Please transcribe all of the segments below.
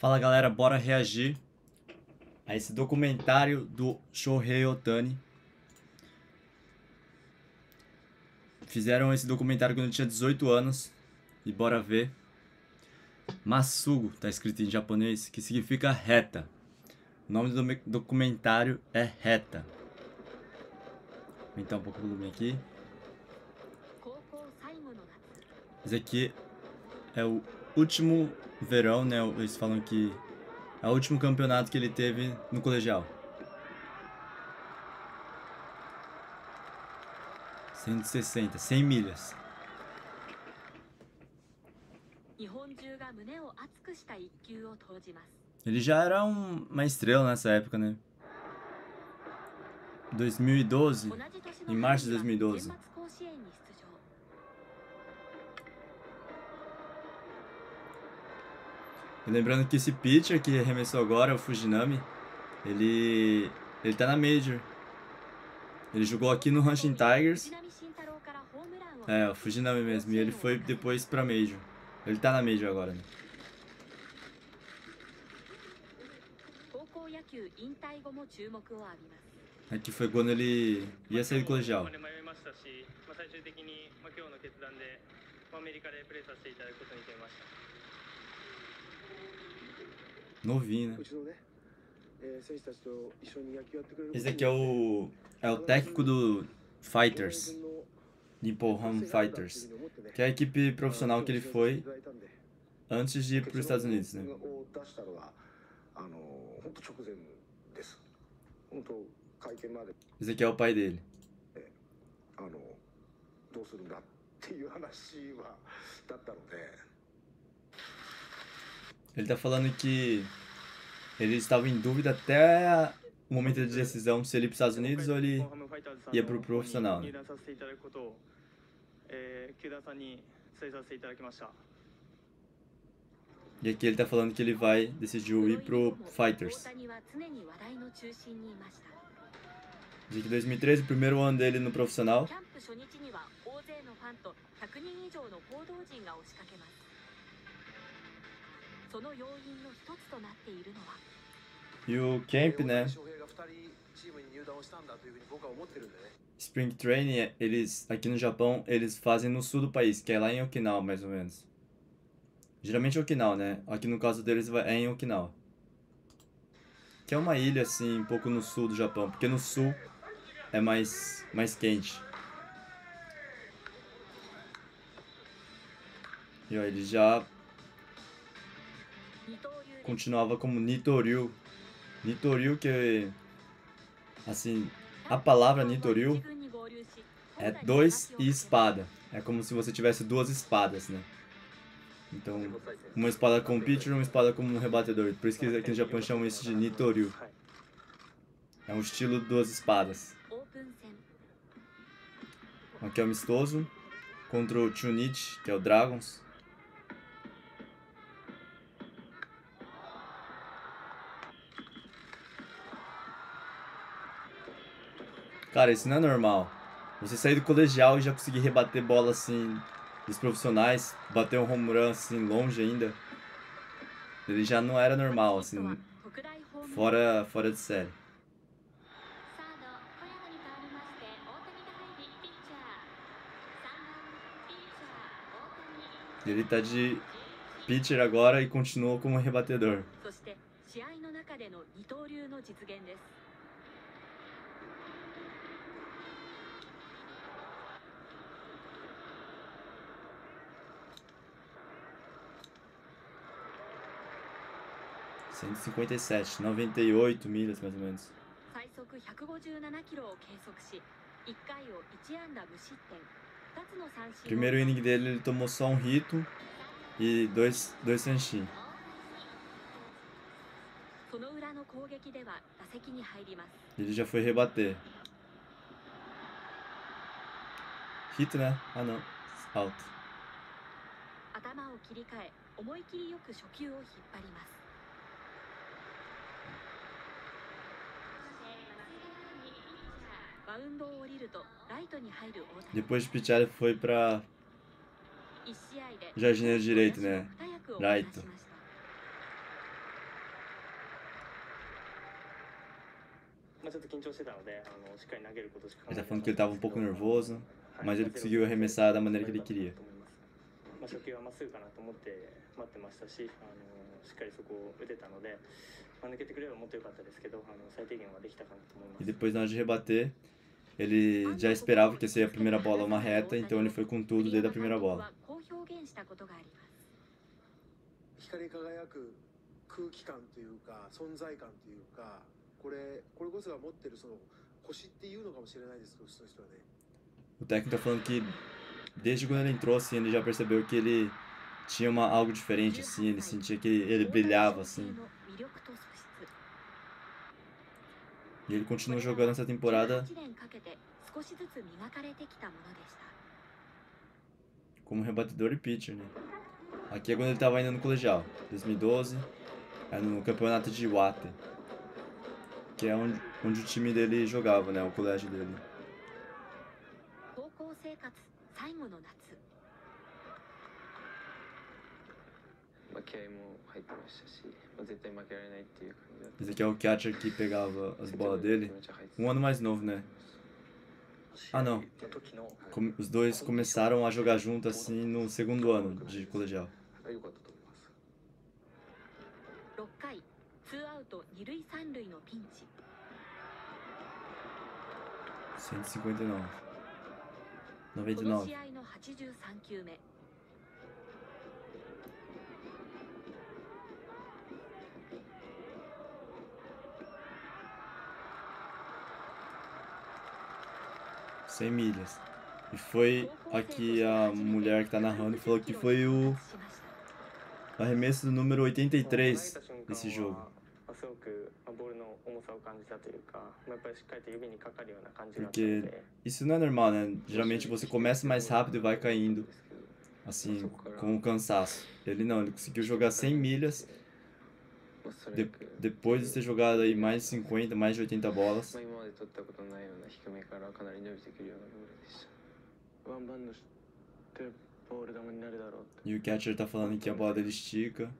Fala galera, bora reagir a esse documentário do Shohei Ohtani. Fizeram esse documentário quando eu tinha 18 anos e bora ver. Masugo, tá escrito em japonês, que significa reta. O nome do documentário é Reta. Vou aumentar um pouco o volume aqui. Esse aqui é o último verão, né? Eles falam que é o último campeonato que ele teve no colegial. 160, 100 milhas. Ele já era uma estrela nessa época, né? 2012, em março de 2012. E lembrando que esse pitcher que arremessou agora, o Fujinami, ele tá na Major. Ele jogou aqui no Hanshin Tigers. É, o Fujinami mesmo. E ele foi depois pra Major. Ele tá na Major agora, né? Aqui foi quando ele ia sair do colegial. Novinho, né? Esse aqui é o técnico do Fighters, Nippon Home Fighters, que é a equipe profissional que ele foi antes de ir para os Estados Unidos, né? Esse aqui é o pai dele. Ele tá falando que ele estava em dúvida até o momento de decisão se ele ia para os Estados Unidos ou ele ia para o profissional, né? E aqui ele tá falando que ele decidiu ir pro Fighters. De 2013, o primeiro ano dele no profissional. E o camp, né? Spring Training, eles aqui no Japão, eles fazem no sul do país, que é lá em Okinawa, mais ou menos. Geralmente Okinawa, né? Aqui no caso deles é em Okinawa. Que é uma ilha, assim, um pouco no sul do Japão, porque no sul é mais quente. E ó, ele já continuava como Nitoryu. Nitoryu que, assim, a palavra Nitoryu é 2 e espada. É como se você tivesse 2 espadas, né? Então, uma espada como pitcher e uma espada como rebatedor. Por isso que aqui no Japão chamam isso de Nitoryu. É um estilo de 2 espadas. Aqui é o amistoso contra o Chunichi, que é o Dragons. Cara, isso não é normal. Você sair do colegial e já conseguir rebater bola assim dos profissionais, bater um home run assim longe ainda. Ele já não era normal, assim, fora de série. Ele tá de pitcher agora e continua como rebatedor. Cento e 157, 98 milhas mais ou menos. Primeiro inning dele ele tomou só um hito e dois sanshin. Ele já foi rebater. Hito, né? Ah não, alto. Depois de pitchar ele foi pra jardineiro direito, né? Raito. Ele tá falando que ele tava um pouco nervoso, mas ele conseguiu arremessar da maneira que ele queria. E depois, na hora de rebater, ele já esperava que ia ser a primeira bola uma reta, então ele foi com tudo desde a primeira bola. 光り輝く空気感というか存在感というかこれこそが持ってるその星っていうのかもしれないですけど、その人はね。O técnico tá falando que desde quando ele entrou, assim, ele já percebeu que ele tinha algo diferente, assim, ele sentia que ele brilhava, assim. E ele continua jogando essa temporada como rebatedor e pitcher, né? Aqui é quando ele tava ainda no colegial, 2012, é no campeonato de Iwate, que é onde o time dele jogava, né? O colégio dele. Esse aqui é o catcher que pegava as bolas dele. Um ano mais novo, né? Ah, não. Os dois começaram a jogar junto, assim, no segundo ano de colegial. 159. 99. Sem milhas. E foi aqui a mulher que tá narrando falou que foi o arremesso do número 83 desse jogo. Porque isso não é normal, né? Geralmente você começa mais rápido e vai caindo, assim, com o cansaço. Ele não, ele conseguiu jogar 100 milhas depois de ter jogado aí mais de 50, mais de 80 bolas. E o catcher tá falando que a bola dele estica.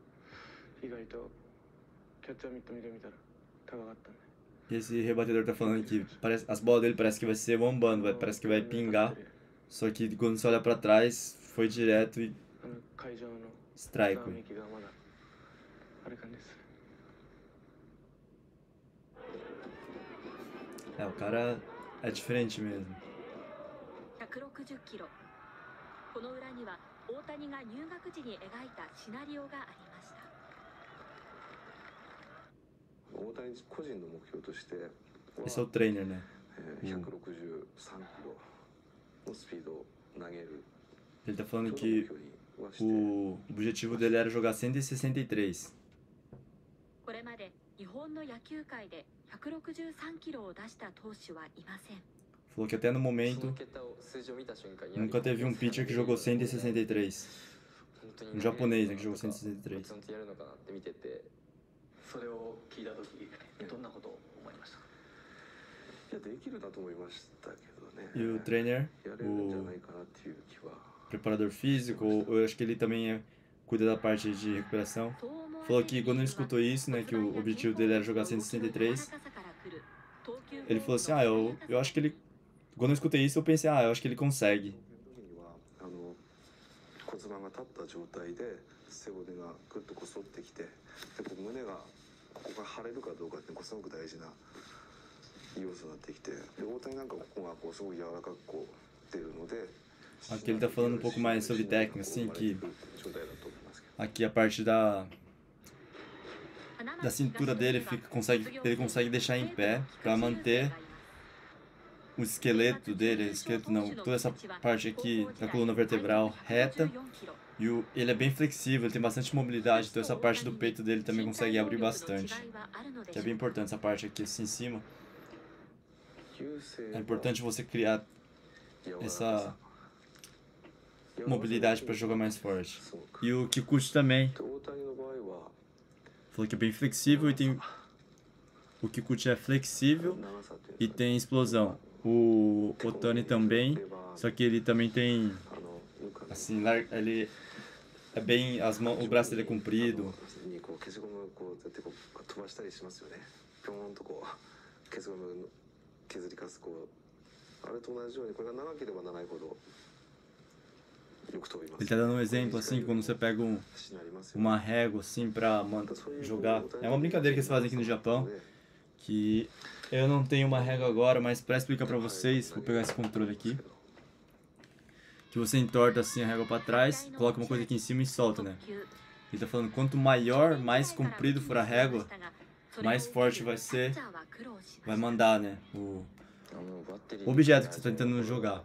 E esse rebatedor tá falando que as bolas dele parece que vai ser one band, parece que vai pingar. Só que quando você olha pra trás, foi direto e strike. É, o cara é diferente mesmo. 160キロ。この裏には大谷が入学時に描いたシナリオがありました。大谷個人の目標として Esse é o trainer, né? 163キロのスピードを投げる。 Ele tá falando que o objetivo dele era jogar 163. これまで日本の野球界で163キロを出した投手はいません。 Falou que até no momento nunca teve um pitcher que jogou 163. Um japonês, né, que jogou 163. それを聞いた時どんなことを思いましたか。いやできるなと思いましたけどね。 E o trainer, o preparador físico, eu acho que ele também cuida da parte de recuperação, falou que quando ele escutou isso, né, que o objetivo dele era jogar 163, ele falou assim, eu acho que ele... Quando eu escutei isso, eu pensei, eu acho que ele consegue. Aqui ele tá falando um pouco mais sobre técnica, assim, que aqui a parte da cintura dele ele consegue deixar em pé para manter o esqueleto dele, toda essa parte aqui da coluna vertebral reta. E ele é bem flexível, ele tem bastante mobilidade, então essa parte do peito dele também consegue abrir bastante. Que é bem importante essa parte aqui assim em cima. É importante você criar essa mobilidade para jogar mais forte. E o Kikuchi também falou que é bem flexível e tem... O Kikuchi é flexível e tem explosão. O Otani também, só que ele também tem, assim, ele é bem, o braço dele é comprido. 結合の削りかすこうあれと同じようにこれが長ければ長いほどよく飛びます。 Ele tá dando um exemplo assim, quando você pega uma régua assim pra jogar. É uma brincadeira que eles fazem aqui no Japão, que eu não tenho uma régua agora, mas pra explicar pra vocês, vou pegar esse controle aqui. Que você entorta assim a régua pra trás, coloca uma coisa aqui em cima e solta, né? Ele tá falando quanto maior, mais comprido for a régua, mais forte vai ser, vai mandar, né? O objeto que você tá tentando jogar.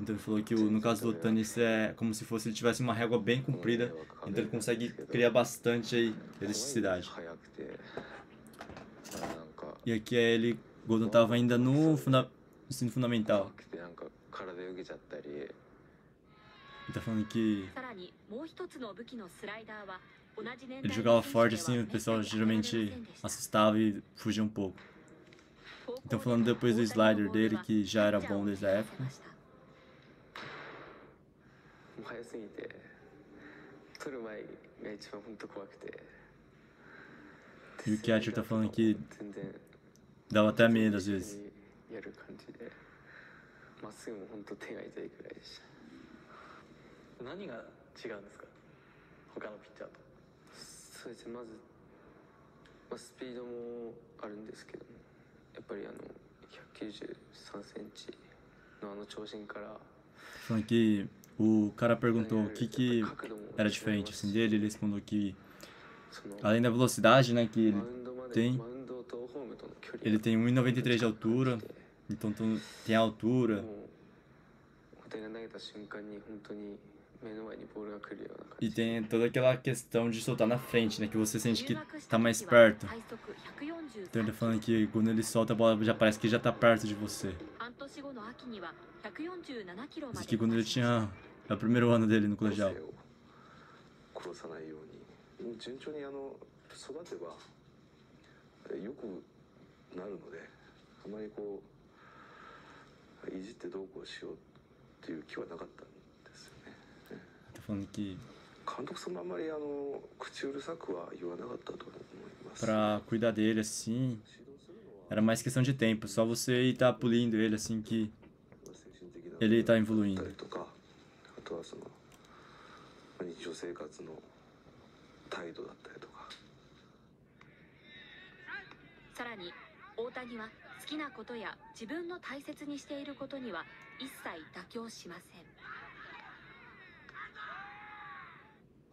Então ele falou que no caso do Otani isso é como se fosse ele tivesse uma régua bem comprida, então ele consegue criar bastante aí eletricidade. E aqui é ele, Gordon tava ainda no ensino fundamental. Ele tá falando que ele jogava forte assim, o pessoal geralmente assustava e fugia um pouco. Então falando depois do slider dele, que já era bom desde a época. E o catcher tá falando que dava até medo às vezes. 何が違うんですか他のピッチャーと。そうですね、まず、スピードもあるんですけども、やっぱり193センチの長身から。Falando que o cara perguntou o que era diferente assim dele, ele respondeu que além da velocidade, né, que ele tem 1,93 de altura, então tem a altura. E tem toda aquela questão de soltar na frente, né? Que você sente que tá mais perto. Então ele tá falando que quando ele solta a bola já parece que já tá perto de você. Isso aqui quando ele tinha o primeiro ano dele no colegial. Tá falando que pra cuidar dele assim era mais questão de tempo, só você ir tá pulindo ele assim que ele tá evoluindo. さらに大谷は好きなことや自分の大切にしていることには一切妥協しません。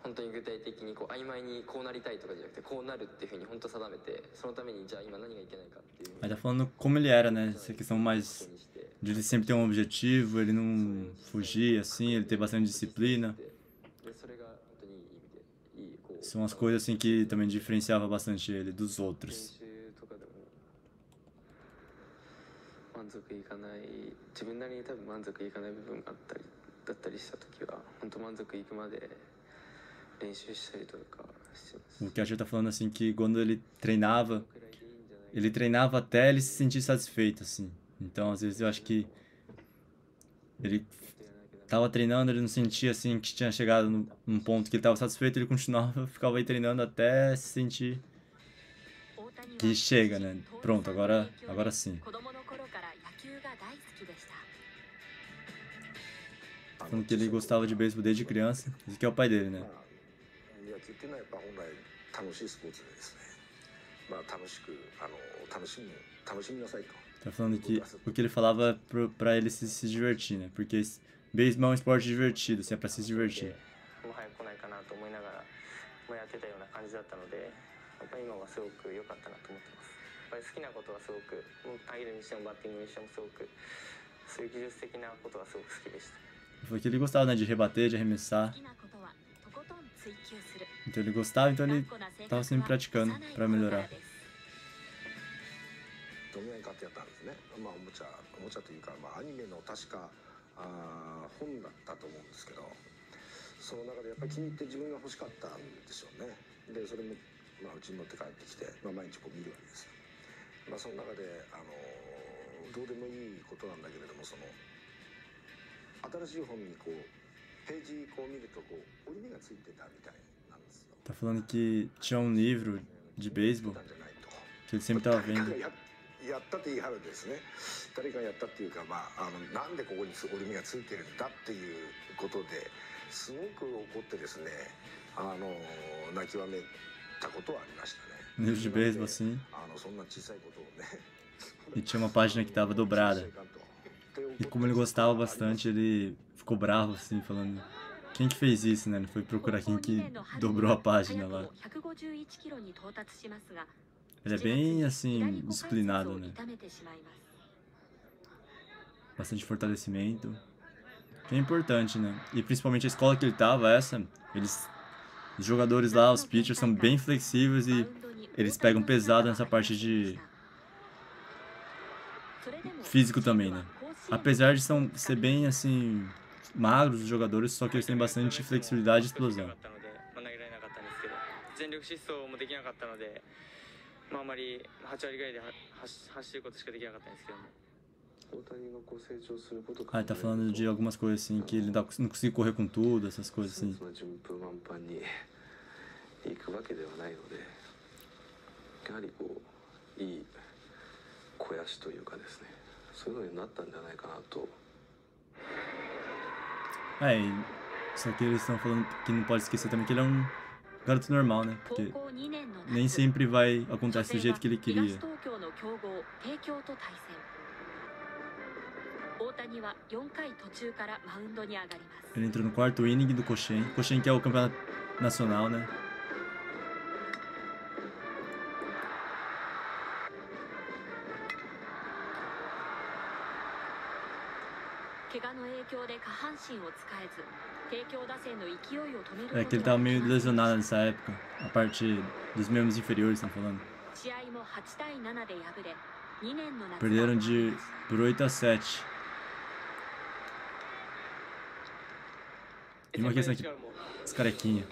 本当に具体的にこう曖昧にこうなりたいとかじゃなくてこうなるっていうふうに本当定めてそのためにじゃあ今何がいけないかっていう。Aí tá falando como ele era, né? Essa questão mais de ele sempre ter um objetivo, ele não fugir assim, ele ter bastante disciplina. São as coisas assim que também diferenciava bastante ele dos outros. 満足いかない自分なりに多分満足いかない部分があったりだったりした時は本当満足いくまで練習したりとかしてます。 O que a gente tá falando assim que quando ele treinava até ele se sentir satisfeito assim. Então às vezes eu acho que ele tava treinando, ele não sentia assim que tinha chegado num ponto que ele tava satisfeito, ele continuava, ficava aí treinando até se sentir que chega, né? Pronto, agora sim. Falando que ele gostava de beisebol desde criança. Esse aqui é o pai dele, né? Tá falando que o que ele falava é pra ele se divertir, né? Porque beisebol é um esporte divertido, assim, é pra se divertir. やっぱり今はすごく良かったなと思ってます。やっぱり好きなことはすごく投げるにしてもバッティングにしてもすごくそういう技術的なことはすごく好きでした。Foi que ele gostava, né, de rebater, de arremessar. Então ele gostava, então ele tava sempre praticando pra melhorar. どのぐらいかってやったんですね。まあおもちゃというかアニメの確か本だったと思うんですけど、その中でやっぱり気に入って自分が欲しかったんでしょうね。でそれもうちに持って帰ってきて、毎日こう見るわけですよ。その中でどうでもいいことなんだけれども、その新しい本にこうページこう見るとこう折り目がついてたみたいなんですよ。 Tá falando que tinha um livro de beisebol que ele sempre tava vendo. やったって言い張るんですね。誰かがやったっていうか、なんでここに折り目がついてるんだっていうことですごく怒ってですね、泣きわめたことはありましたね。No livro de beisebol, assim, そんな小さいことをね。 e tinha uma página que tava dobrada. E como ele gostava bastante, ele ficou bravo, assim, falando... Quem que fez isso, né? Ele foi procurar quem que dobrou a página lá. Ele é bem, assim, disciplinado, né? Bastante fortalecimento. Que é importante, né? E principalmente a escola que ele tava, os jogadores lá, os pitchers, são bem flexíveis e eles pegam pesado nessa parte de físico também, né? Apesar de ser bem, assim, magros os jogadores, só que eles têm bastante flexibilidade e explosão. 全力疾走もできなかったので、あまり8割ぐらいで走ることしかできなかったんですけども。 Ah, ele tá falando de algumas coisas assim, que ele não conseguiu correr com tudo, essas coisas assim. Só que eles estão falando que não pode esquecer também que ele é um garoto normal, né? Porque nem sempre vai acontecer do jeito que ele queria. Ele entrou no quarto inning do Koshien. Koshien que é o campeonato nacional, né? É que ele tava meio lesionado nessa época. A parte dos membros inferiores, estão falando. Perderam por 8-7. E uma questão aqui, os carequinha.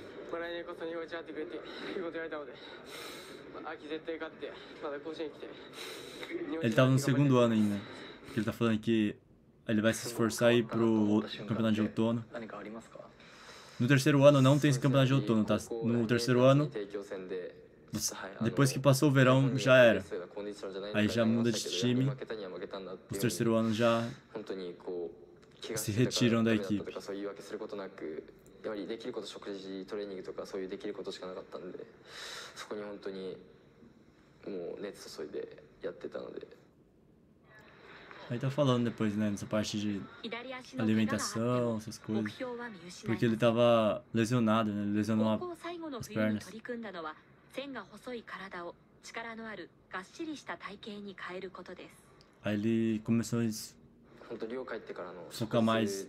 Ele tava no segundo ano ainda. Porque ele tá falando que ele vai se esforçar e ir pro campeonato de outono. No terceiro ano não tem esse campeonato de outono, tá? No terceiro ano, depois que passou o verão, já era. Aí já muda de time. Os terceiro ano já se retiram da equipe. やはりできること食事トレーニングとかそういうできることしかなかったんで、そこに本当にもう熱注いでやってたので。 Aí tá falando depois, né, dessa parte de alimentação, essas coisas. Porque ele tava lesionado, né? Ele lesionou as pernas. Aí ele começou a focar mais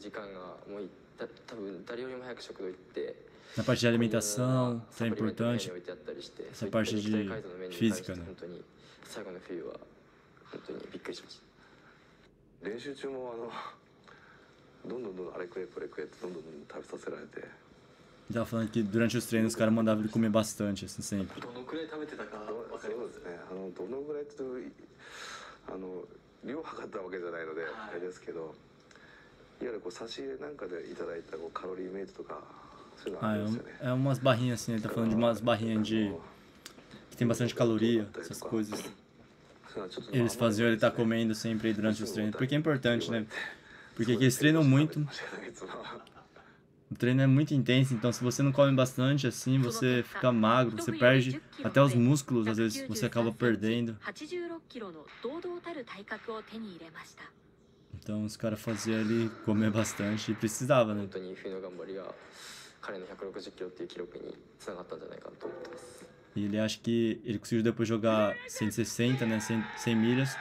na parte de alimentação, que é importante. Essa parte de física, né? 練習中もどんどんあれ食えこれ食えってどんどん食べさせられて。 Ele tava falando que durante os treinos os caras mandavam ele comer bastante, assim, sempre. どのくらい食べてたかわかりますね。どのぐらいって量測ったわけじゃないのであれですけど、いわゆる差し入れなんかでいただいたカロリーメイトとかそういうのありますよね。É umas barrinhas assim, ele tá falando de umas barrinhas que tem bastante caloria, essas coisas. Eles faziam ele estar comendo sempre aí durante os treinos, porque é importante, né? Porque aqui eles treinam muito. O treino é muito intenso, então se você não come bastante assim, você fica magro, você perde até os músculos, às vezes você acaba perdendo. Então os caras faziam ele comer bastante e precisava, né? E ele acha que ele conseguiu depois jogar 160, né, 100 milhas,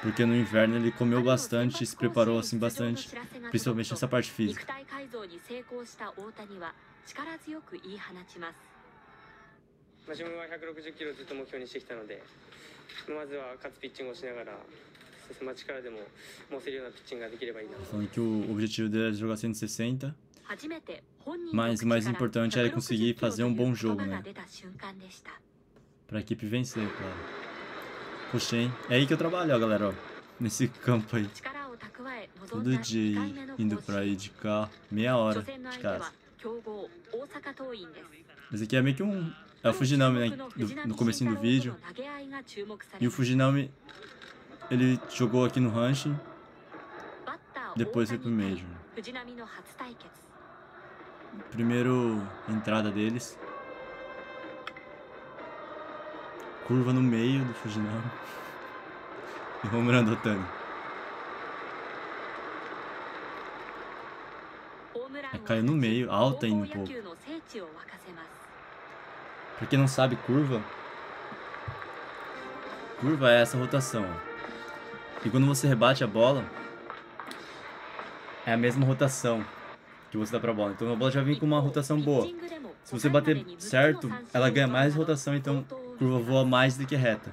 porque no inverno ele comeu bastante e se preparou assim bastante, principalmente nessa parte física. 自分は160キロずっと目標にしてきたので、まずは勝つピッチングをしながら、力でも持せるようなピッチングができればいいな。Falando que o objetivo dele era jogar 160. Mas o mais importante era conseguir fazer um bom jogo, né? Pra equipe vencer, claro. Koshien. É aí que eu trabalho, ó, galera, ó. Nesse campo aí. Todo dia indo pra ir de carro. Meia hora de casa. Esse aqui é meio que é o Fujinami, né? No comecinho do vídeo. E o Fujinami ele jogou aqui no Hanshin, バッター depois foi 大 pro 谷 Major. 藤浪の初対決。 Primeiro entrada deles. Curva no meio do Fujinami. E home run do Otani. ホームランを Caiu no meio, alta ainda um 高校野 pouco. 球の聖地を沸かせます。 Pra quem não sabe, curva é essa rotação, ó. E quando você rebate a bola, é a mesma rotação que você dá pra bola. Então a bola já vem com uma rotação boa. Se você bater certo, ela ganha mais rotação, então curva voa mais do que reta.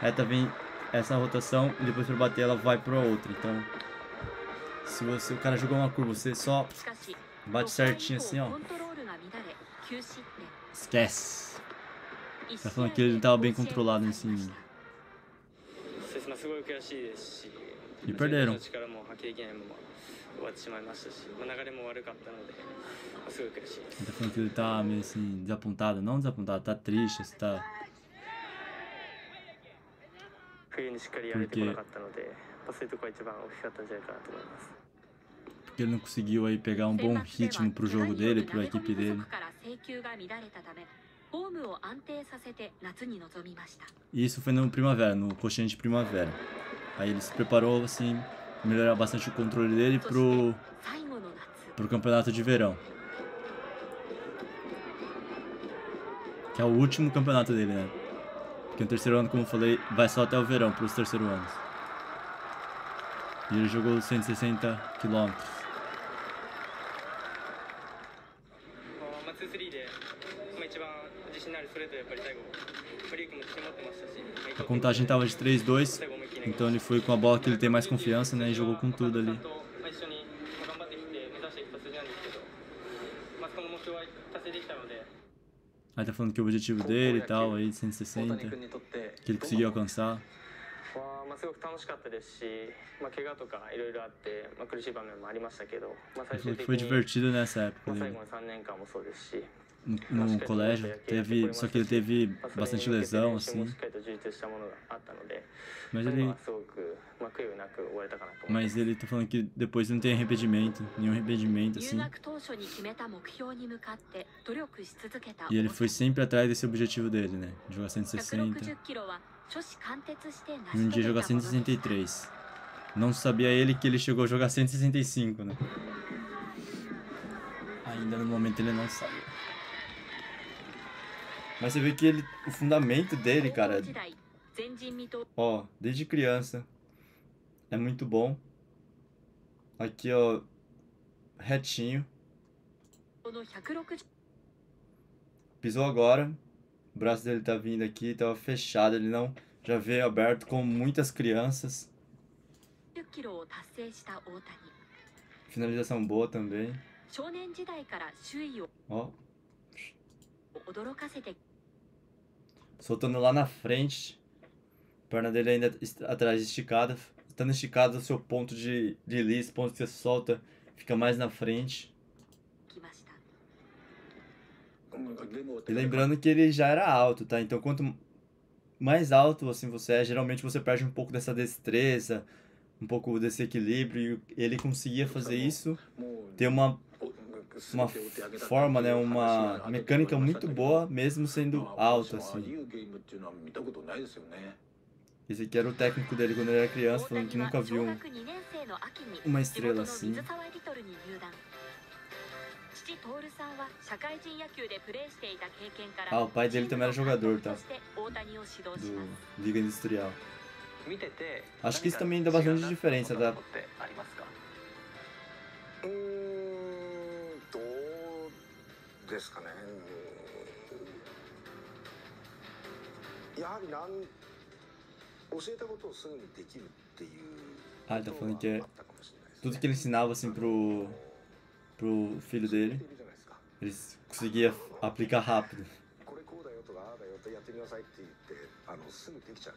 Reta vem essa rotação e depois pra bater ela vai pra outra. Então, se o cara jogou uma curva, você só しかし bate certinho assim, ó. コントロールが乱れ9失点。 Esquece. 一 Tá 試合 falando que ele tava bem で甲子園を controlado 去り nesse ました。そうですね、すごい悔しいですし、 E perderam. 自分たちの力も発揮できないまま終わってしまいましたし、流れも悪かったので、すごい悔しいです。 Ele tá falando que ele tá meio assim, desapontado. Não desapontado, tá triste, você tá... 冬にしっかりやれてこなかったので、そういうところが一番大きかったんじゃないかなと思います。 Porque ele não conseguiu aí pegar um bom ritmo pro jogo dele, pra equipe dele. から制球が乱れたため、フォームを安定させて夏に臨みました。 E isso foi no Primavera, no coxinha de Primavera. Aí ele se preparou, assim, melhorar bastante o controle dele そして pro 最後の夏、 pro campeonato de verão. Que é o último campeonato dele, né? Porque no terceiro ano, como eu falei, vai só até o verão, pros terceiros anos. E ele jogou 160 quilômetros. 2-3で、一番自信のあるストレートでやっぱり最後、フリークも自信持ってましたし、 A contagem tava de 3-2, 最後思いっきり então ele foi com a bola que ele tem mais confiança, né? E jogou com tudo ali. 一緒に頑張ってきて目指してきた数字なんですけど、その目標は達成できたので。 Aí tá falando que o objetivo dele e tal, aí de 160, にとって que ele conseguiu alcançar. すごく楽しかったですし、怪我とかいろいろあって、苦しい場面もありましたけど、最 Ele 終 falou que 的 foi に divertido nessa época 最 dele. 後の3年間もそうですし、 No colégio, teve, só que ele teve それに bastante 向けて lesão, 練習も assim. しっかりと充実したものがあったので、 Mas そういうの ele, はすごく悔いなく終われたかなと思います mas ele tá falando que depois não tem arrependimento, nenhum arrependimento, 入 assim. 学当初に決めた目標に向かって努力し続けた E ele 大 foi 谷。 sempre atrás desse objetivo dele, né? Jogar 160. 160キロは初志貫徹して成 E um し遂 dia げ jogar たものでした。 163. Não sabia ele que ele chegou a jogar 165, né? Ainda no momento ele não sabia. Mas você vê que ele, o fundamento dele, 高 cara, 校時代前人未到 ó, desde criança, é muito bom. Aqui, ó, retinho. の160 Pisou agora. O braço dele tá vindo aqui, tava fechado, ele não já veio aberto com muitas crianças. キロを達成した大谷。 Finalização boa também. 少年時代から周囲を Ó, 驚かせて soltando lá na frente. Perna dele ainda atrás esticada. Estando esticado, o seu ponto de release, ponto que você solta, fica mais na frente. きました。 E lembrando que ele já era alto, tá? Então quanto mais alto assim você é, geralmente você perde um pouco dessa destreza, um pouco desse equilíbrio. E ele conseguia fazer isso, ter uma forma, né, uma mecânica muito boa, mesmo sendo alto, assim. Esse aqui era o técnico dele quando ele era criança, 大 falando que 谷は nunca 小 viu 学2年生の秋に uma 地 estrela 元の assim. 水沢リトルに入団。父徹さんは社会人野球でプレーしていた経験から Ah, o pai dele também era jogador, チー tá? ムの監督として大谷を指導します。 Do Liga Industrial. 見てて Acho que isso também dá bastante diferença, tá? ってありますか？どうですかね。やはり教えたことをすぐにできるっていう Ah, ele tá こ falando と que は é あったかもしれないですね。 tudo que ele ensinava assim pro filho 知ってい dele, るじゃないですか。 ele conseguia aplicar rápido. これこうだよとかああだよとやってみなさいって言ってすぐできちゃう。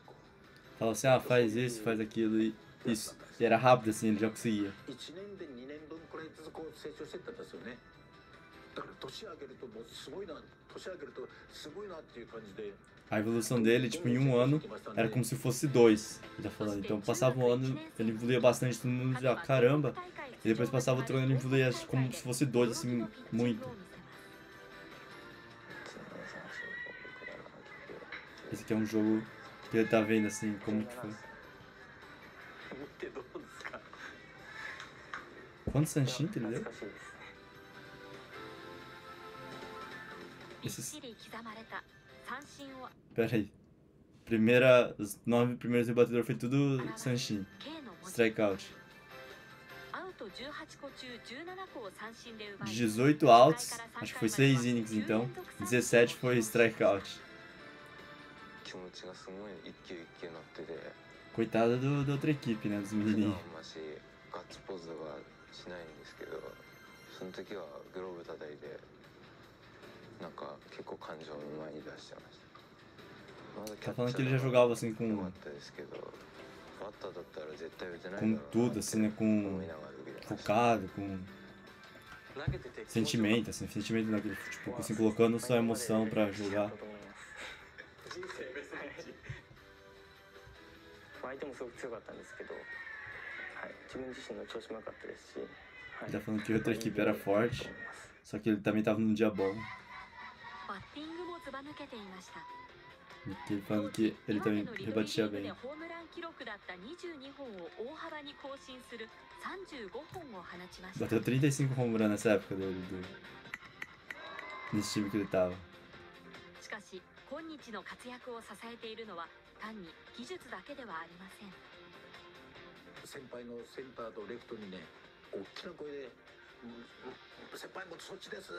Falava assim, ah, faz isso, faz aquilo e isso. E era rápido assim, ele já conseguia. 1年で2年分くらいずつこう成長していったんですよね。だから年上げるともうすごいな、年上げるとすごいなっていう感じで。 A evolução dele, tipo, em um ano, era como se fosse dois, ele tá falando. Então passava um ano, ele evoluía bastante, todo mundo já, caramba. E depois passava outro ano, ele evoluía como se fosse dois, assim, muito. Esse aqui é um jogo que ele tá vendo, assim, como que foi. 見てどうですか？ Quantos Sanshin que ele deu? 懐かしいです。びっしり刻まれた三振を Pera aí. Os 9 primeiros rebatedores foi tudo Sanshin. K の文字 Strikeout. アウト18個中17個を三振で奪い 18 outs, acho que foi 6 innings então. 17 foi strikeout. 気持ちがすごい一球一球なってて、 Coitada da outra equipe, né? Dos 普段 menininhos. あんましガッツポーズはしないんですけど、その時はグローブ叩いてなんか結構感情の前に出しちゃいました。まだキャ Tá ッチャ falando que ele ー já jogava assim 良か com ったですけど、バッターだったら絶対打てないだろう com な tudo, assim, né? 思 Com いながら受けてました focado, com 投げてて sentimento, assim, sentimento naquele, tipo, assim, colocando sua emoção pra jogar. 人生別に相手もすごく強かったんですけど、はい、自分自身の調子も良かったですし、はい Ele tá falando que a outra equipe era forte, só que ele também tava num dia bom. バッティングもずば抜けていました。 E ele falando que ele também rebatia bem. ホームラン記録だった22本を大幅に更新する35本を放ちました。 Bateu 35 home run nessa época dele, nesse time que ele tava. しかし今日の活躍を支えているのは単に技術だけではありません。先輩のセンターとレフトにね、大きな声で「先輩もっとそっちです、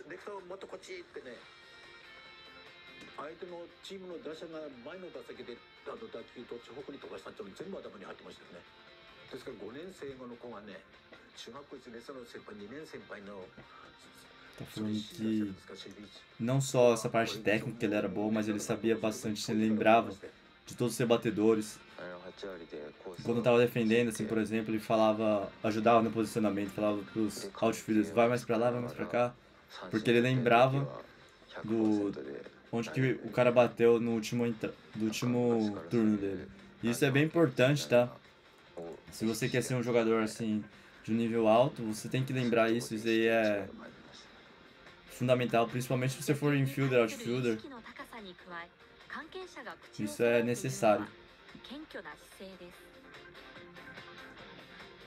レフトもっとこっち」ってね、相手のチームの打者が前の打席で打球と地北に飛ばしたっていうの全部頭に入ってましたよね。ですから5年生の子がね、中学校1年生の先輩、2年先輩の Tá falando que não só essa parte técnica que ele era boa, mas ele sabia bastante, ele lembrava de todos os rebatedores. Quando tava defendendo, assim, por exemplo, ele falava, ajudava no posicionamento, falava pros outfielders, vai mais pra lá, vai mais pra cá, porque ele lembrava do onde que o cara bateu no último turno dele. E isso é bem importante, tá? Se você quer ser um jogador, assim, de um nível alto, você tem que lembrar isso, isso aí é fundamental, principalmente se você for infielder, outfielder. Isso é necessário.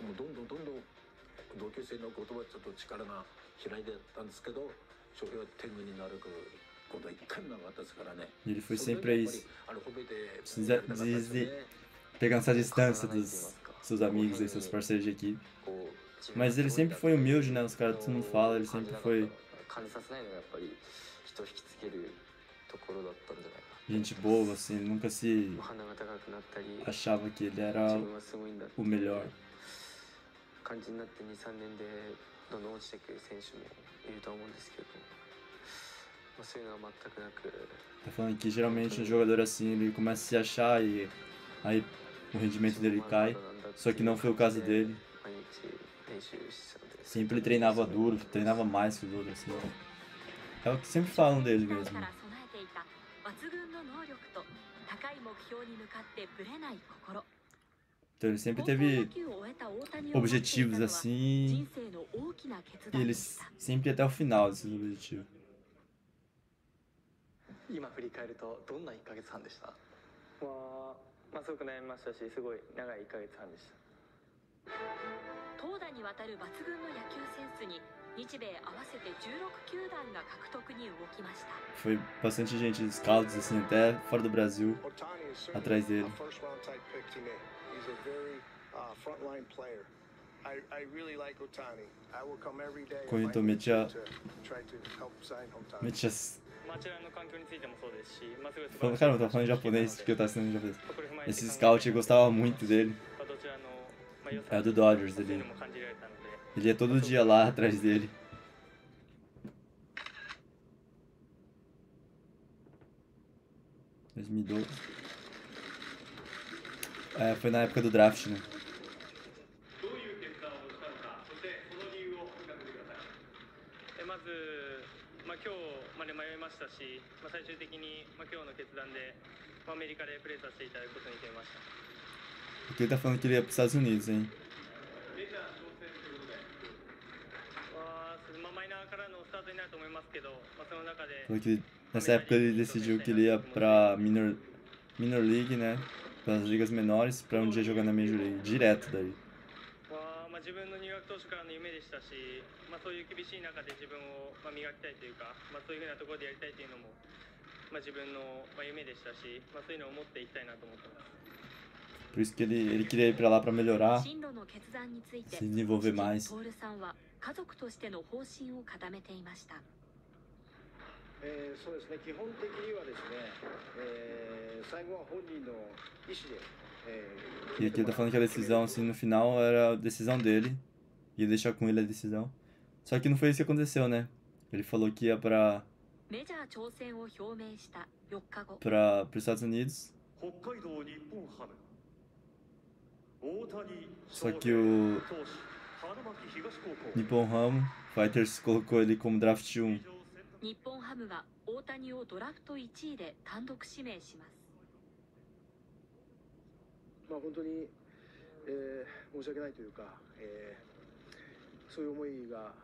どんどん同級生の言葉ちょっと力が開いてたんですけど、翔平は天狗になることは一回もなかったですからね。 Ele foi sempre isso. Pegando essa distância dos seus amigos e seus parceiros de equipe. Mas ele sempre foi humilde, né? Os caras, todo mundo fala, ele sempre foi gente boa, assim, nunca se achava que ele era o melhor. Tá falando que geralmente um jogador assim, ele começa a se achar e aí o rendimento dele cai, só que não foi o caso dele. Sempre ele treinava duro, treinava mais que os outros, assim. É o que sempre falam dele mesmo. Então ele sempre teve objetivos assim e ele sempre ia até o final desses objetivos. 今振り返るとどんな1ヶ月半でした？まあすごく悩みましたし、すごい長い1ヶ月半でした。投打にわたる抜群の野球センスに日米合わせて16球団が獲得に動きました。 Foi bastante gente de scouts assim até fora do Brasil atrás dele. Quando metia falando, cara, eu tava falando em japonês, porque eu tava ensinando em japonês. Esse scout eu gostava muito dele. É do Dodgers, ele ia todo dia lá atrás dele. Em 2012. É, foi na época do draft, né? まずし、最終的に、今日の決断で、アメリカでプレーさせていただくことに決めました。 Porque ele tá falando que ele ia pros Estados Unidos, hein? マイナーからのスタートになると思いますけど、その中で Falou que nessa época ele decidiu que ele ia pra Minor League, né? Para as ligas menores, pra um dia jogar na Major League, direto daí. 自分の入学当初からの夢でしたし、そういう厳しい中で自分を磨きたいというか、そういうふうなところでやりたいというのも、自分の夢でしたし、そういうのを持っていきたいなと思ってます。 Por isso que ele queria ir pra lá pra melhorar, 進路の決断について se desenvolver mais. トールさんは家族としての方針を固めていました。そうですね、基本的にはですね、最後は本人の意思で、E aqui ele tá falando que a decisão, assim, no final era a decisão dele. Ia deixar com ele a decisão. Só que não foi isso que aconteceu, né? Ele falou que ia メジャー挑戦を表明した4日後、 pros Estados Unidos. 北海道日本ハム大谷 Só que o 投手花巻東高校 Nippon Ham Fighters colocou ele como draft 1. 日本ハムが大谷をドラフト1位で単独指名します。本当に、申し訳ないというか、そういう思いが、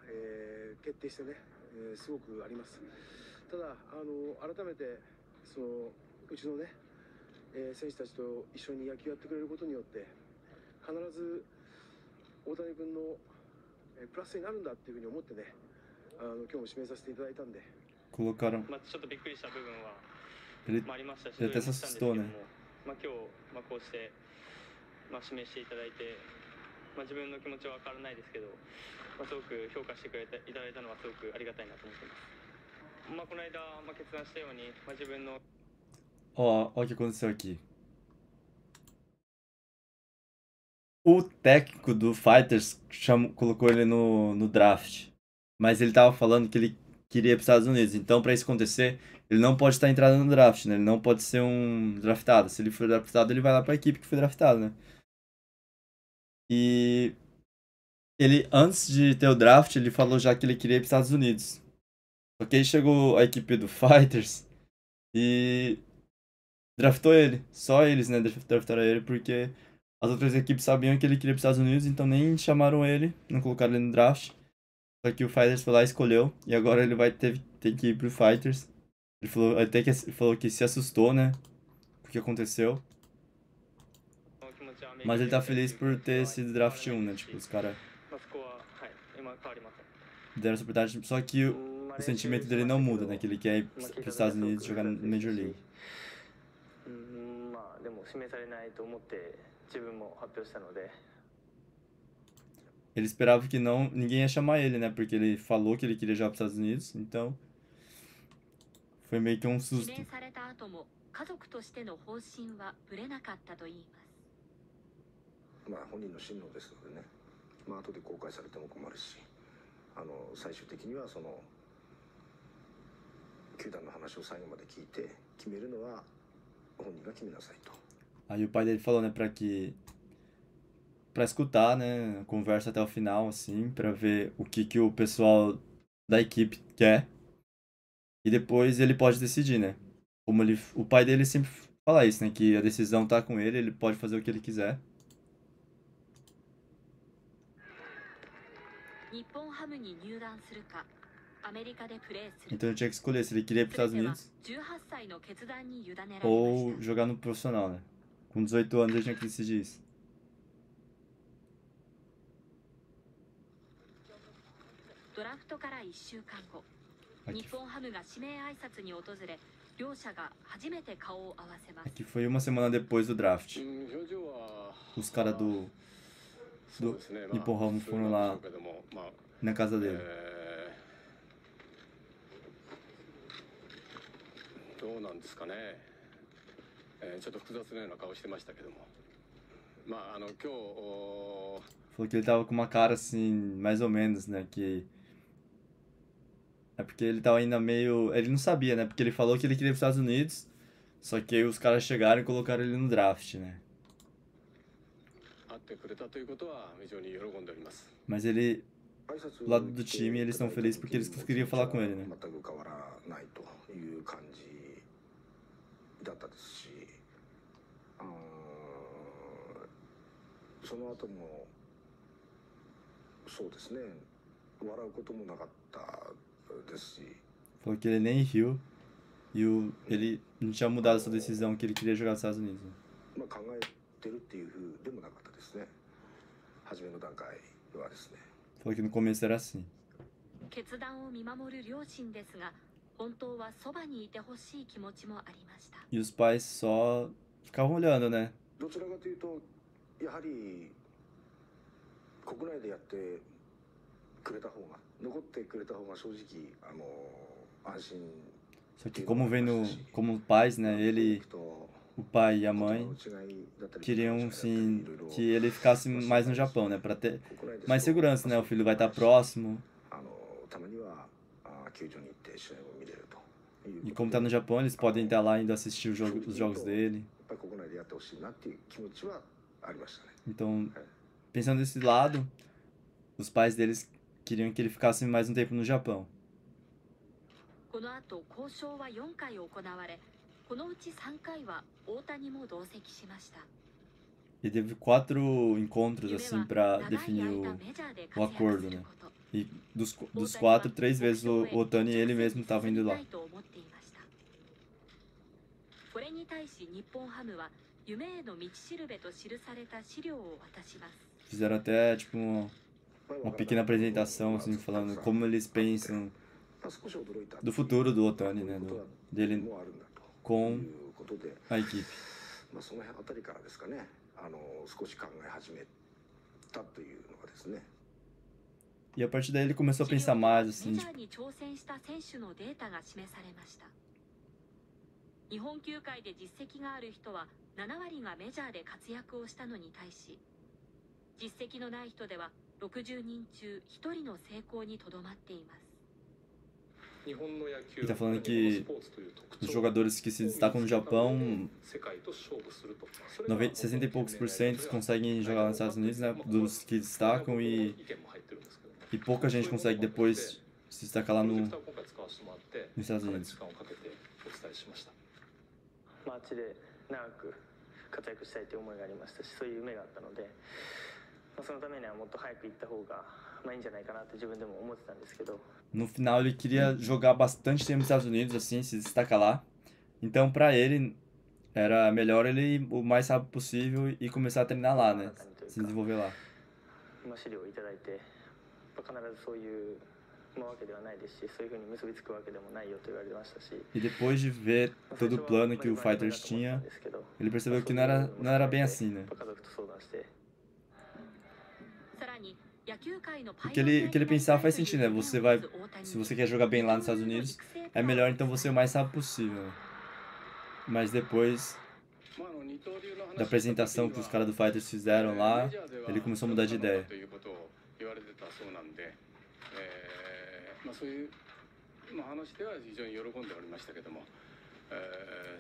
決定してね、すごくあります。ただ改めてうちのね、選手たちと一緒に野球やってくれることによって必ず大谷君のプラスになるんだっていうふうに思ってね、今日も指名させていただいたんで。 Colocaram. ちょっとびっくりした部分は Ele ありましたし、 ele até se assustou, né? 今日、こうして、指名していただいて、自分の気持ちは分からないですけど、すごく評価してくれていただいたのはすごくありがたいなと思ってます。この間、決断したように、自分の Ó, ó o que aconteceu aqui. O técnico do Fighters colocou ele no draft. Mas ele tava falando que ele queria ir para os Estados Unidos. Então, para isso acontecer, ele não pode estar entrado no draft, né? Ele não pode ser um draftado. Se ele for draftado, ele vai lá para a equipe que foi draftado, né? E ele, antes de ter o draft, ele falou já que ele queria ir para os Estados Unidos. Só que aí chegou a equipe do Fighters e draftou ele. Só eles, né? Draftaram ele porque as outras equipes sabiam que ele queria ir para os Estados Unidos, então nem chamaram ele, não colocaram ele no draft. Só que o Fighters foi lá e escolheu. E agora ele vai ter que ir pro Fighters. Ele falou, até que falou que se assustou, né? O que aconteceu. Mas ele tá feliz por ter sido draft 1, né? Tipo, os caras deram essa oportunidade. Só que o sentimento dele não muda, né? Que ele quer ir pros Estados Unidos jogar na Major League. でも指名されないと思って自分も発表したので。 Ele esperava que ninguém ia chamar ele, né? Porque ele falou que ele queria jogar para os Estados Unidos, então foi meio que um susto. 指名された後も家族としての方針はぶれなかったと言います。本人の進路ですのでね、後で公開されても困るし、最終的には球団の話を最後まで聞いて決めるのは本人が決めなさいと。 Aí o pai dele falou, né, pra escutar, né, a conversa até o final, assim, pra ver o que o pessoal da equipe quer. E depois ele pode decidir, né? Como o pai dele sempre fala isso, né, que a decisão tá com ele pode fazer o que ele quiser. 日本ハムに入団するか、アメリカでプレーする Então ele tinha que escolher se ele queria ir pros Estados 全ては Unidos 18歳の決断に委ねられまし ou た。 jogar no profissional, né? Com 18 anos ele tinha que decidir isso. ドラフトから1週間後、 Aqui, 日本ハムが指名挨拶に訪れ、両者が初めて顔を合わせます。 aqui foi uma semana depois do draft. 表情は Os caras do そうですね、日本ハム foram lá そうでしょうけどもna casa dele. どうなんですかね、ちょっと複雑なような顔してましたけども、今日 Falou que ele tava com uma cara assim, mais ou menos, né? Que. É porque ele tava ainda meio. Ele não sabia, né? Porque ele falou que ele queria ir pros Estados Unidos. Só que aí os caras chegaram e colocaram ele no draft, né? 会ってくれたということは非常に喜んでおります。 Mas ele do lado do time, eles estão felizes porque eles queriam falar com ele, né? 全く変わらないという感じだったですし、その後もそうですね、笑うこともなかったですし。 Falou que ele nem riu e ele não tinha mudado sua decisão, que ele queria jogar nos Estados Unidos. Né? まあ考えてるっていうふうでもなかったですね。初めの段階はですね。 Falou que no começo era assim. 決断を見守る両親ですが、本当はそばにいてほしい気持ちもありました。 E os pais só ficavam olhando, né? どちらかというとやはり国内でやってくれた方が残ってくれた方が正直安心。 Só que como vendo como pais, né? Ele, o pai e a mãe queriam sim que ele ficasse mais no Japão, né? Para ter mais segurança, né? O filho vai estar próximo. E como tá no Japão, eles podem estar lá indo assistir os jogos dele. Então, pensando desse lado, os pais deles queriam que ele ficasse mais um tempo no Japão. この後交渉は4回行われ、このうち3回は大谷も同席しました。 E teve 4 encontros assim para definir o acordo, né? E dos 4, 3 vezes o Otani ele mesmo estava indo lá. これに対し日本ハムは夢への道しるべと記された資料を渡します。 Fizeram até tipo uma pequena apresentação assim falando como eles pensam do futuro do Otani, né? Dele com a equipe. その辺あたりからですかね。少し考え始めたというのがですね。 E a partir daí ele começou a pensar mais assim, メジャーに挑戦した選手のデータが示されました。日本球界で実績がある人は7割がメジャーで活躍をしたのに対し、実績のない人では60人中1人の成功にとどまっています。 ele tá falando que os jogadores que se destacam no Japão, 60 e poucos por cento conseguem jogar nos Estados Unidos, né? Dos que destacam e pouca gente consegue depois se destacar lá nos Estados Unidos. あっちで長く活躍したいという思いがありましたし、そういう夢があったので、そのためにはもっと早く行った方がいいんじゃないかなって自分でも思ってたんですけど。 No final ele queria jogar bastante tempo nos Estados Unidos, assim, se destacar lá. Então para ele era melhor ele ir o mais rápido possível e começar a treinar lá, né? Se desenvolver lá. 資料をいただいて、必ずそういうわけではないですし、そういう風に結びつくわけでもないよと言われてましたし。 E depois de ver todo o plano que o Fighters tinha, ele percebeu que não era bem assim, né? O que ele pensava faz sentido, né? Se você quer jogar bem lá nos Estados Unidos, é melhor então você ir o mais rápido possível. Né? Mas depois da apresentação que os caras do Fighters fizeram lá, ele começou a mudar de ideia.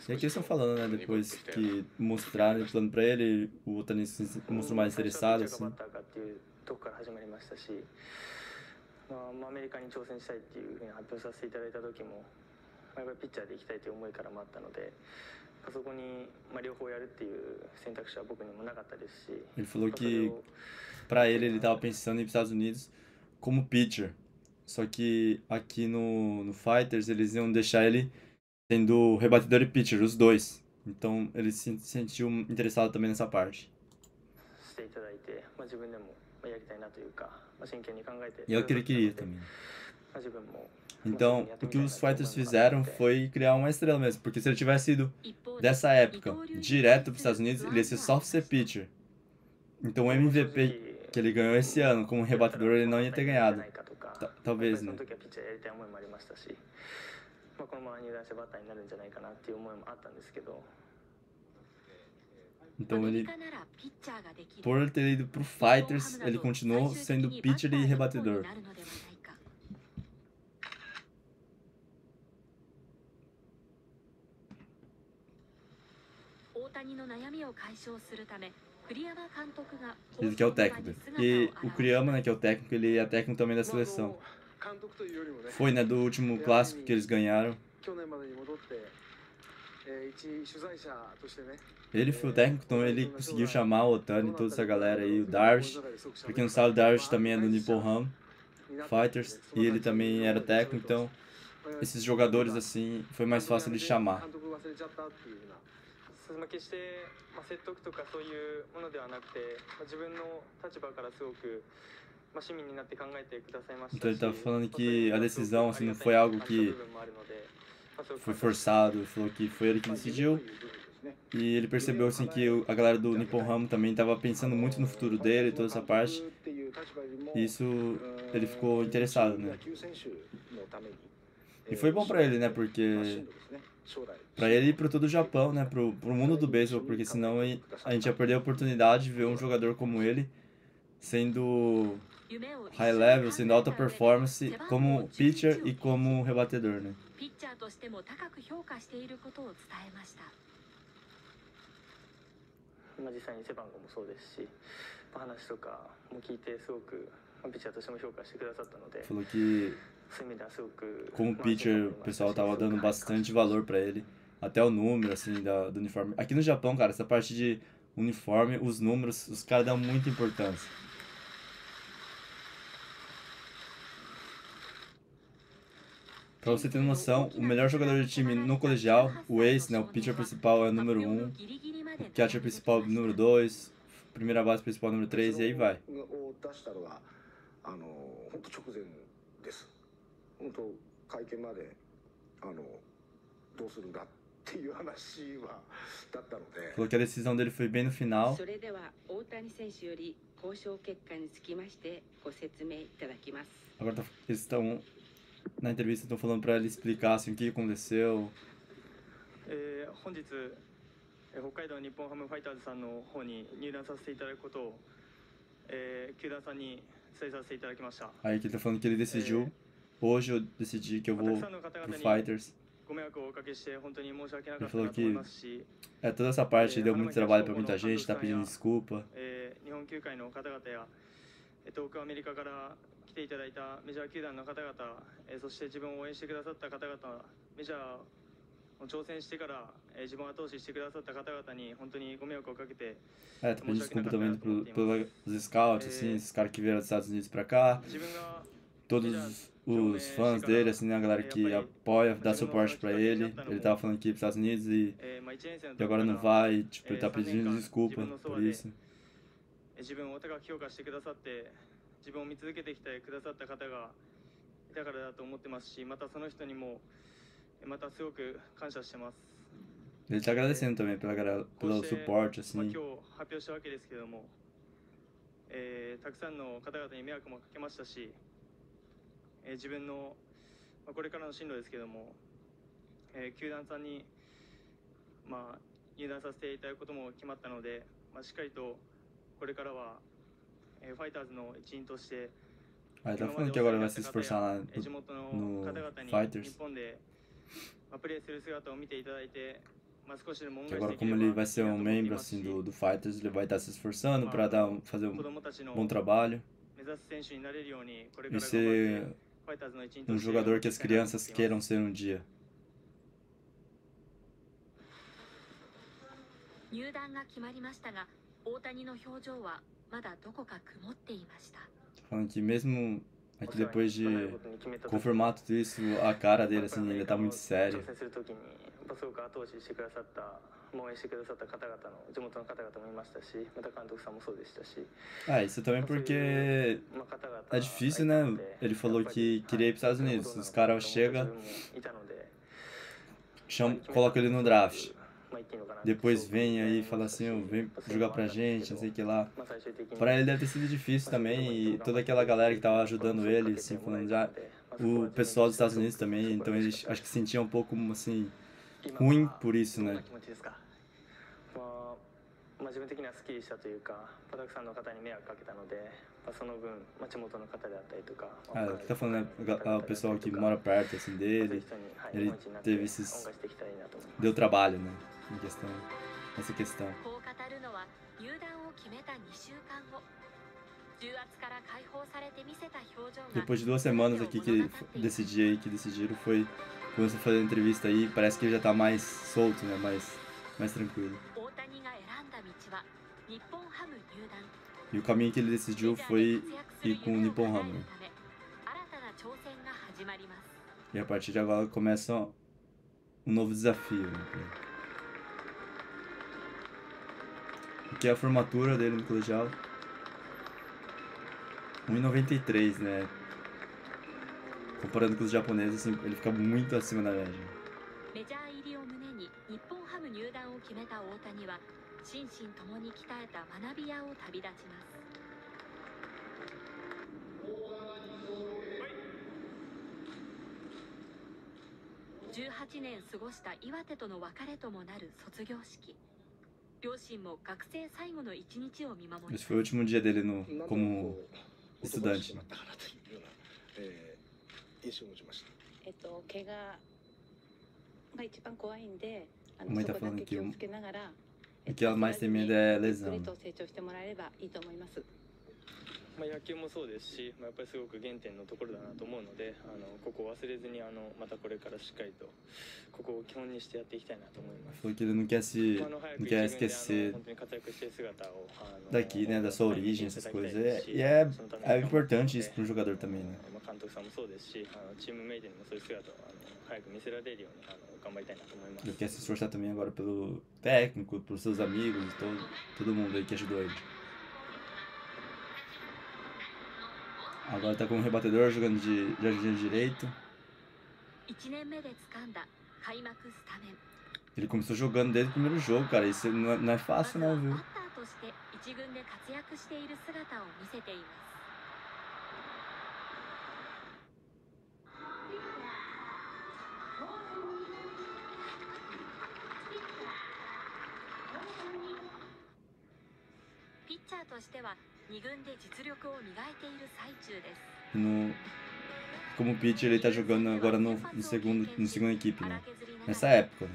E aqui eles estão falando, né? Depois que mostraram o plano pra ele, o Otani mostrou mais interessado, assim. どこから始まりましたし、アメリカに挑戦したいっていうふうに発表させていただいた時も、やっぱりピッチャーで行きたいという思いからもあったので、そこに両方やるっていう選択肢は僕にもなかったですし。Ele falou que para ele estava pensando em ir para os Estados Unidos como pitcher, só que aqui no Fighters eles iam deixar ele sendo rebatedor e pitcher, os dois. Então ele se sentiu interessado também nessa parte. していただいて、自分でも E é o que ele queria também. Então, o que os Fighters fizeram foi criar uma estrela mesmo, porque se ele tivesse ido dessa época direto para os Estados Unidos, ele ia ser só ser pitcher. Então o MVP que ele ganhou esse ano como rebatedor ele não ia ter ganhado. Talvez, né? Então ele, por ter ido pro Fighters, ele continuou sendo pitcher e rebatedor. Ele que é o técnico. E o Kuriyama, né, que é o técnico, ele é técnico também da seleção. Foi, né, do último clássico que eles ganharam. Ele foi o técnico, então ele conseguiu chamar o Otani e toda essa galera aí, o Darvish. Pra quem não sabe, o Darvish também é do Nippon Ham Fighters e ele também era técnico, então esses jogadores assim foi mais fácil de chamar. 決して説得とかそういうものではなくて、自分の立場からすごく市民になって考えてくださいましたし。 Então ele tava falando que a decisão assim não foi algo que foi forçado, ele falou que foi ele que decidiu. E ele percebeu assim que a galera do Nippon Ham também estava pensando muito no futuro dele, toda essa parte. E isso ele ficou interessado, né? E foi bom pra ele, né? Porque pra ele e pra todo o Japão, né? Pro mundo do beisebol, porque senão a gente ia perder a oportunidade de ver um jogador como ele sendo high level, sendo alta performance como pitcher e como rebatedor, né? 実際に背番号もそうですし、話とかも聞いてすごくピッチャーとしても評価してくださったので。 Falou que como pitcher o pessoal tava dando bastante valor pra ele, até o número assim do uniforme. Aqui no Japão, cara, essa parte de uniforme, os números, os caras dão muita importância. Pra você ter noção, o melhor jogador de time no colegial, o ace, né, o pitcher principal é o número 1, o catcher principal é o número 2, primeira base principal é o número 3 e aí vai. 本当会見までどうするんだっていう話はだったので。 Falou que a decisão dele foi bem no final. それでは大谷選手より交渉結果につきましてご説明いただきます。 Agora eles estão na entrevista, estão falando para ele explicar assim, o que aconteceu. 本日北海道日本ハムファイターズさんの方に入団させていただくことを球団さんに伝えさせていただきました。 Aí que ele tá falando que ele decidiu. Hoje eu decidi que eu vou pro Fighters. Ele falou que toda essa parte deu muito trabalho pra muita gente, tá pedindo desculpa. 来ていただいたメジャー球団の方々、そして自分を応援してくださった方々、メジャーを挑戦してから自分を後押ししてくださった方々に本当にご迷惑をかけて。Tá pedindo desculpa também pelos scouts, assim, esses caras que vieram dos Estados Unidos pra cá. Todos os fãs dele, assim, a galera que apoia, dá suporte pra ele. Ele tava falando que ia pros Estados Unidos e agora não vai, e, tipo, ele tá pedindo desculpa por isso. 自分を高く評価してくださって自分を見続けてきてくださった方がいたからだと思ってますし、またその人にもまたすごく感謝してます。Ele tá agradecendo também pelo suporte, assim. 今日発表したわけですけども、たくさんの方々に迷惑もかけましたし、自分のこれからの進路ですけども、球団さんに入団させていただくことも決まったので、しっかりとこれからはファイターズの一員として、tá falando que agora vai se esforçar lá no Fighters. Que agora como ele vai ser um membro assim do Fighters, ele vai estar se esforçando para fazer bom trabalho e ser um jogador que as crianças queiram ser um dia. 入団が決まりましたが、大谷の表情はまだどこか曇っていました。 Falando que mesmo aqui depois de confirmar tudo isso, a cara dele assim ainda tá muito sério. Isso também porque é difícil, né? Ele falou que queria ir para os Estados Unidos. Os caras chegam, colocam ele no draft. Depois vem aí e fala assim, vem jogar pra gente, não sei o que lá. Pra ele deve ter sido difícil também, e toda aquela galera que tava ajudando ele, assim, falando já, o pessoal dos Estados Unidos também, então eles acho que sentiam um pouco, assim, ruim por isso, né? Tá falando, né, o pessoal que mora perto, assim, dele, ele teve esses... deu trabalho, né? Nessa questão. Depois de 2 semanas aqui que decidiram, foi começou a fazer a entrevista aí, parece que ele já tá mais solto, né? Mais tranquilo. E o caminho que ele decidiu foi ir com o Nippon Hammer. E a partir de agora começa um novo desafio, né? Aqui é a formatura dele no colegial. 1,93, né? Comparando com os japoneses, assim, ele fica muito acima da média. Esse foi o último dia dele como estudante. 怪我が一番怖いんで、Mãe tá そこだ falando け aqui, 気をつけながら、 o que ela mais tem medo é ゆっく lesão. りと成長してもらえればいいと思います。 野球もそうですし、やっぱりすごく原点のところだなと思うので、ここを忘れずにまたこれからしっかりとここを基本にしてやっていきたいなと思います。 Falou que ele não quer esquecer 本当に活躍している姿を daqui, né, da sua origem, essas coisas. E é importante isso para um jogador também, né? 監督さんもそうですし、チームメイトにもそういう姿を早く見せられるように頑張りたいなと思います。 Ele quer se esforçar também agora pelo técnico, pelos seus amigos, todo mundo aí que ajudou ele. Agora tá como rebatedor, jogando de jardim direito. Ele começou jogando desde o primeiro jogo, cara. Isso não é fácil não, viu? Como pitcher, ele tá jogando agora no segunda equipe, né? Nessa época, né?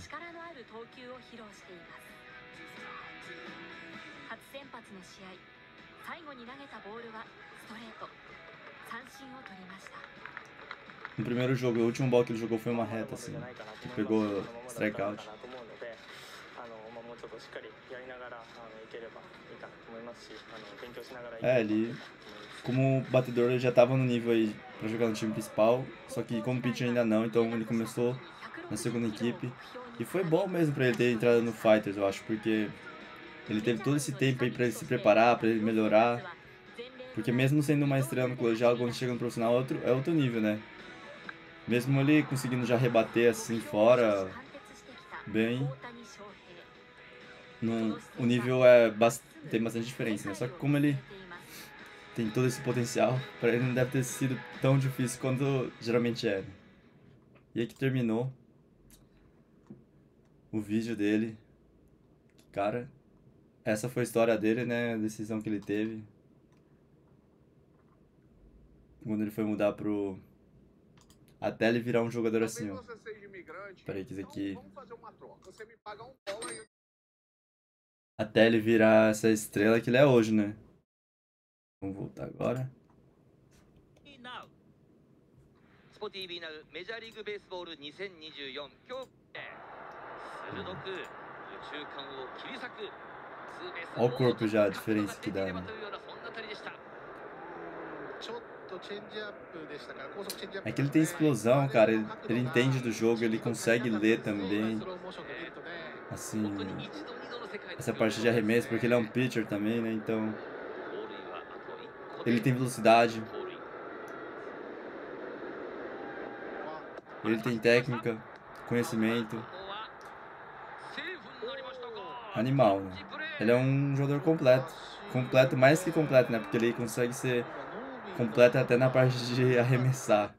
No primeiro jogo, a última bola que ele jogou foi uma reta, assim. Que pegou strikeout. Ele, como batedor, ele já tava no nível aí pra jogar no time principal, só que como pitcher ainda não, então ele começou na segunda equipe. E foi bom mesmo pra ele ter entrado no Fighters, eu acho, porque ele teve todo esse tempo aí pra ele se preparar, pra ele melhorar. Porque mesmo sendo uma estrela no colegial, quando chega no profissional é outro nível, né? Mesmo ele conseguindo já rebater assim fora, bem, o nível tem bastante diferença, né? Só que como ele tem todo esse potencial, pra ele não deve ter sido tão difícil quanto geralmente é. E aqui terminou o vídeo dele. Cara, essa foi a história dele, né? A decisão que ele teve quando ele foi mudar pro... Até ele virar um jogador assim, ó. Peraí, que isso aqui... Até ele virar essa estrela que ele é hoje, né? Vamos voltar agora. スポ TV なうメジャーリーグベースボール2024今日鋭く右中間を切り裂くツーベース Olha o corpo já, a diferença que dá, né? É que ele tem explosão, cara. Ele entende do jogo, ele consegue ler também. Assim, essa parte de arremesso, porque ele é um pitcher também, né? Então, ele tem velocidade. Ele tem técnica, conhecimento. Animal, né? Ele é um jogador completo. Completo, mais que completo, né? Porque ele consegue ser completo até na parte de arremessar.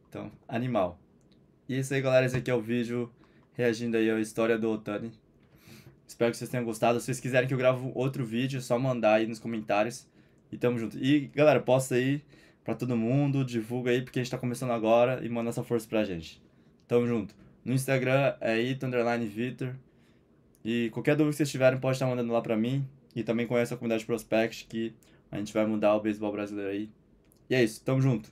Então, animal. E é isso aí, galera. Esse aqui é o vídeo reagindo aí à história do Ohtani. Espero que vocês tenham gostado. Se vocês quiserem que eu grave outro vídeo, é só mandar aí nos comentários. E tamo junto. E, galera, posta aí pra todo mundo, divulga aí, porque a gente tá começando agora e manda essa força pra gente. Tamo junto. No Instagram é ito_Victor. E qualquer dúvida que vocês tiverem, pode estar mandando lá pra mim. E também conheça a comunidade Prospect, que A gente vai mudar o beisebol brasileiro aí. E é isso, tamo junto.